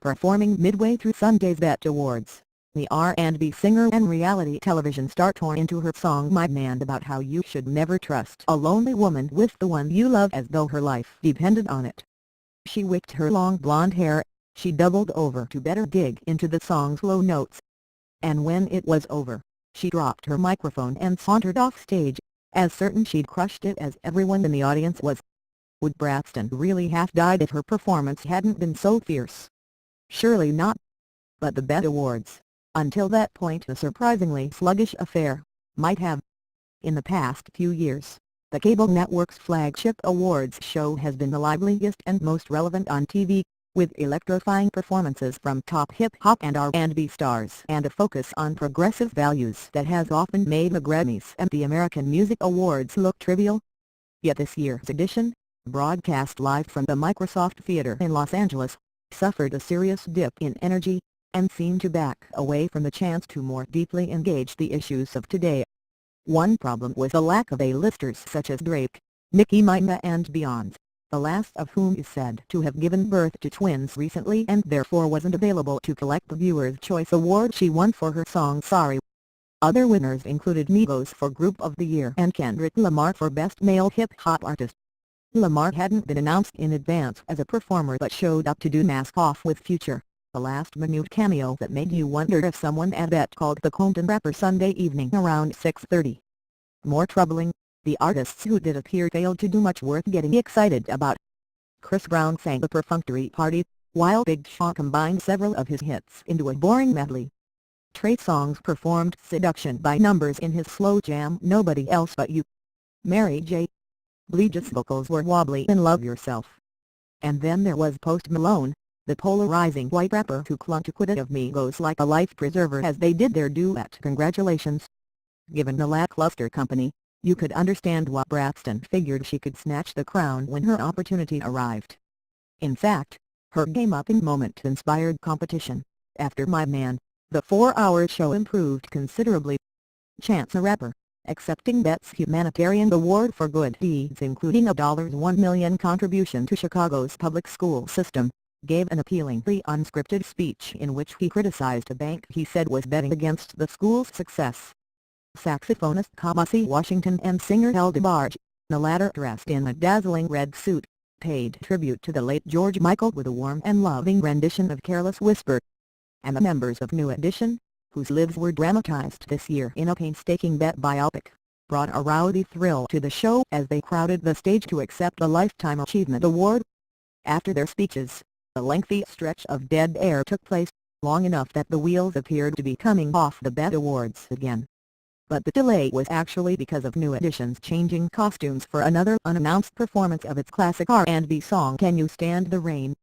Performing midway through Sunday's BET Awards, the R&B singer and reality television star tore into her song My Man about how you should never trust a lonely woman with the one you love as though her life depended on it. She wicked her long blonde hair, she doubled over to better dig into the song's low notes. And when it was over, she dropped her microphone and sauntered off stage, as certain she'd crushed it as everyone in the audience was. Would Braxton really have died if her performance hadn't been so fierce? Surely not. But the BET Awards, until that point a surprisingly sluggish affair, might have. In the past few years, the cable network's flagship awards show has been the liveliest and most relevant on TV, with electrifying performances from top hip-hop and R&B stars and a focus on progressive values that has often made the Grammys and the American Music Awards look trivial. Yet this year's edition, broadcast live from the Microsoft Theater in Los Angeles, suffered a serious dip in energy, and seemed to back away from the chance to more deeply engage the issues of today. One problem was the lack of A-listers such as Drake, Nicki Minaj and Beyoncé, the last of whom is said to have given birth to twins recently and therefore wasn't available to collect the Viewer's Choice Award she won for her song Sorry. Other winners included Migos for Group of the Year and Kendrick Lamar for Best Male Hip-Hop Artist. Lamar hadn't been announced in advance as a performer but showed up to do Mask Off with Future, a last-minute cameo that made you wonder if someone at BET called the Compton rapper Sunday evening around 6:30. More troubling, the artists who did appear failed to do much worth getting excited about. Chris Brown sang the perfunctory Party, while Big Sean combined several of his hits into a boring medley. Trey Songz performed Seduction by Numbers in his slow jam Nobody Else But You. Mary J. Blige's vocals were wobbly in Love Yourself. And then there was Post Malone, the polarizing white rapper who clung to Quit It of Migos like a life preserver as they did their duet Congratulations. Given the lackluster company, you could understand why Braxton figured she could snatch the crown when her opportunity arrived. In fact, her game-upping moment inspired competition. After My Man, the 4-hour show improved considerably. Chance the Rapper, accepting BET's humanitarian award for good deeds including a $1 million contribution to Chicago's public school system, gave an appealingly unscripted speech in which he criticized a bank he said was betting against the school's success. Saxophonist Kamasi Washington and singer El DeBarge, the latter dressed in a dazzling red suit, paid tribute to the late George Michael with a warm and loving rendition of Careless Whisper. And the members of New Edition, whose lives were dramatized this year in a painstaking BET biopic, brought a rowdy thrill to the show as they crowded the stage to accept the Lifetime Achievement Award. After their speeches, a lengthy stretch of dead air took place, long enough that the wheels appeared to be coming off the BET Awards again. But the delay was actually because of New Edition's changing costumes for another unannounced performance of its classic R&B song Can You Stand the Rain.